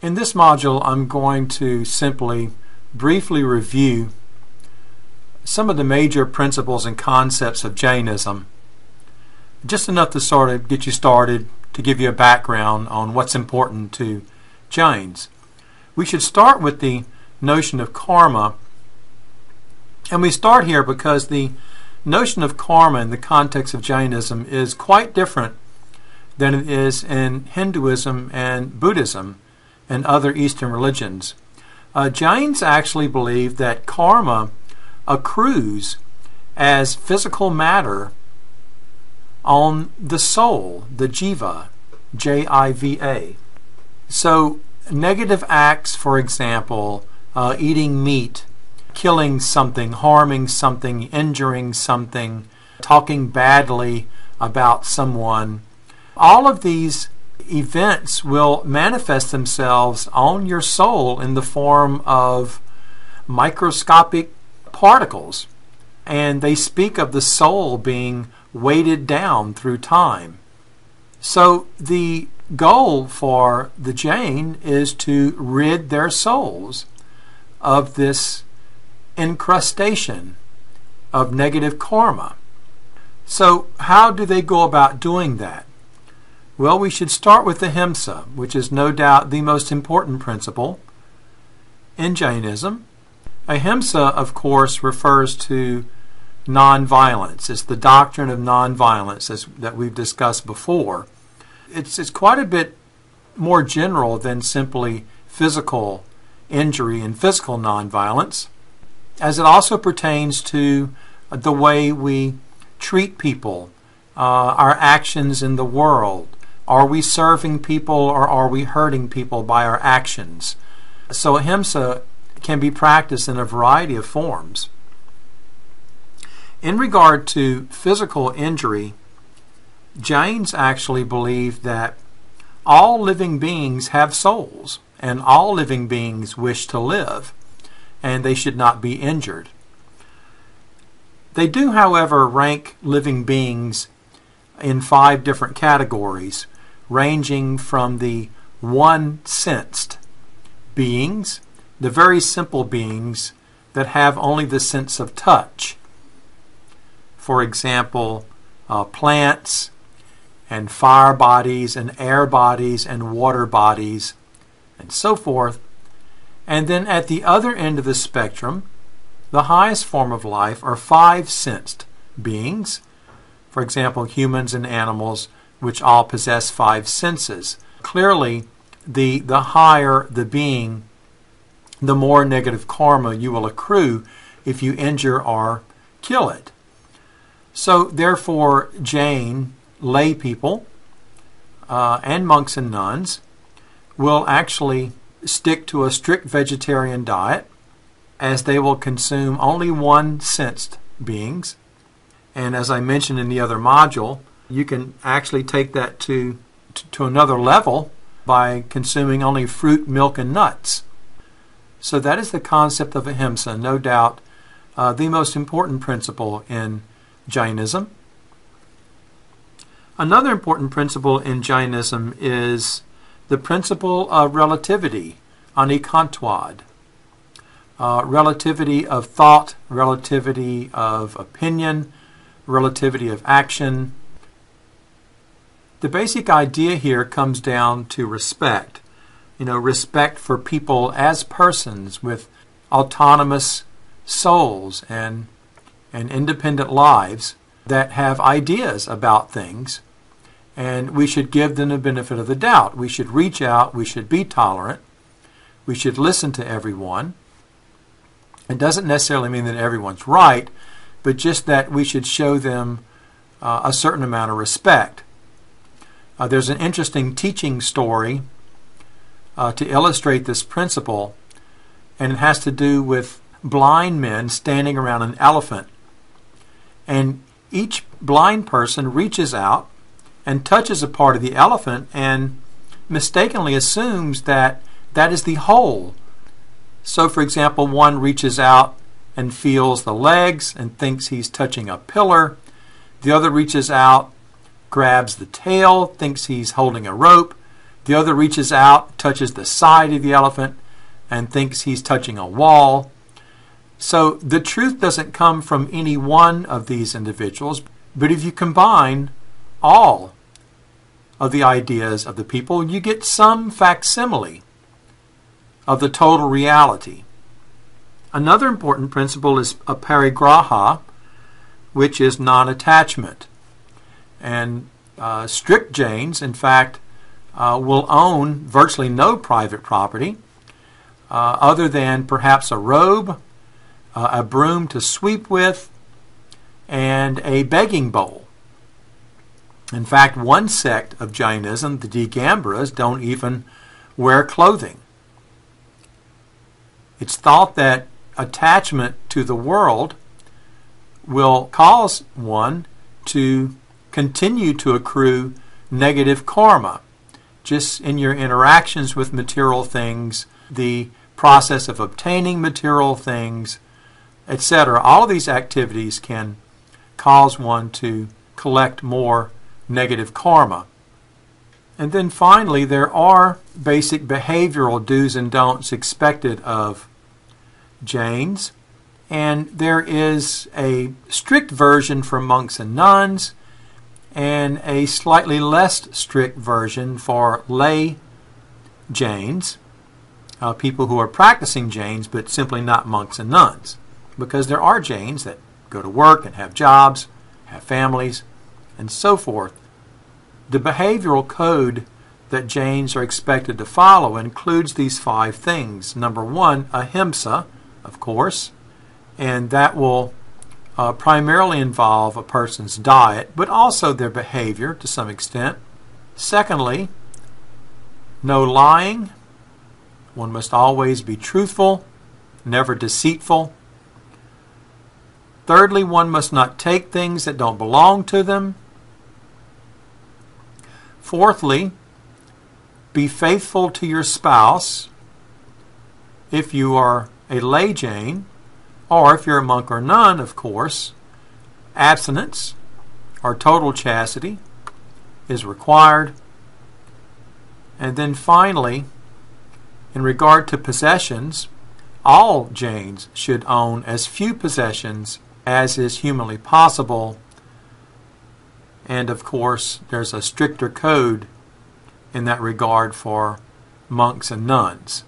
In this module, I'm going to simply briefly review some of the major principles and concepts of Jainism, just enough to sort of get you started, to give you a background on what's important to Jains. We should start with the notion of karma, and we start here because the notion of karma in the context of Jainism is quite different than it is in Hinduism and Buddhism and other Eastern religions. Jains actually believe that karma accrues as physical matter on the soul, the jiva, J-I-V-A. So negative acts, for example, eating meat, killing something, harming something, injuring something, talking badly about someone, all of these events will manifest themselves on your soul in the form of microscopic particles, and they speak of the soul being weighted down through time. So the goal for the Jain is to rid their souls of this incrustation of negative karma. So how do they go about doing that? Well, we should start with the ahimsa, which is no doubt the most important principle in Jainism. Ahimsa, of course, refers to nonviolence. It's the doctrine of nonviolence that we've discussed before. It's quite a bit more general than simply physical injury and physical nonviolence, as it also pertains to the way we treat people, our actions in the world. Are we serving people or are we hurting people by our actions? So ahimsa can be practiced in a variety of forms. In regard to physical injury, Jains actually believe that all living beings have souls, and all living beings wish to live, and they should not be injured. They do, however, rank living beings in 5 different categories, ranging from the one-sensed beings, the very simple beings that have only the sense of touch. For example, plants and fire bodies and air bodies and water bodies and so forth. And then at the other end of the spectrum, the highest form of life are 5-sensed beings. For example, humans and animals, which all possess 5 senses. Clearly, the higher the being, the more negative karma you will accrue if you injure or kill it. So therefore, Jain lay people and monks and nuns will actually stick to a strict vegetarian diet, as they will consume only one-sensed beings. And as I mentioned in the other module, you can actually take that to another level by consuming only fruit, milk, and nuts. So that is the concept of ahimsa, no doubt the most important principle in Jainism. Another important principle in Jainism is the principle of relativity, anikantwad. Relativity of thought, relativity of opinion, relativity of action. The basic idea here comes down to respect. Respect for people as persons with autonomous souls and independent lives that have ideas about things, and we should give them the benefit of the doubt. We should reach out, we should be tolerant, we should listen to everyone. It doesn't necessarily mean that everyone's right, but just that we should show them a certain amount of respect. There's an interesting teaching story to illustrate this principle, and it has to do with blind men standing around an elephant. And each blind person reaches out and touches a part of the elephant and mistakenly assumes that that is the whole. So, for example, one reaches out and feels the legs and thinks he's touching a pillar. The other reaches out, grabs the tail, thinks he's holding a rope. The other reaches out, touches the side of the elephant, and thinks he's touching a wall. So the truth doesn't come from any one of these individuals, but if you combine all of the ideas of the people, you get some facsimile of the total reality. Another important principle is aparigraha, which is non-attachment. And strict Jains, in fact, will own virtually no private property other than perhaps a robe, a broom to sweep with, and a begging bowl. In fact, one sect of Jainism, the Digambaras, don't even wear clothing. It's thought that attachment to the world will cause one to continue to accrue negative karma. Just in your interactions with material things, the process of obtaining material things, etc. All of these activities can cause one to collect more negative karma. And then finally, there are basic behavioral do's and don'ts expected of Jains, and there is a strict version for monks and nuns and a slightly less strict version for lay Jains, people who are practicing Jains but simply not monks and nuns, because there are Jains that go to work and have jobs, have families, and so forth. The behavioral code that Jains are expected to follow includes these 5 things. Number 1, ahimsa, of course, and that will primarily involve a person's diet, but also their behavior to some extent. Secondly, no lying. One must always be truthful, never deceitful. Thirdly, one must not take things that don't belong to them. Fourthly, be faithful to your spouse if you are a lay Jain, or if you're a monk or nun, of course. Abstinence or total chastity is required. And then finally, in regard to possessions, all Jains should own as few possessions as is humanly possible. And of course, there's a stricter code in that regard for monks and nuns.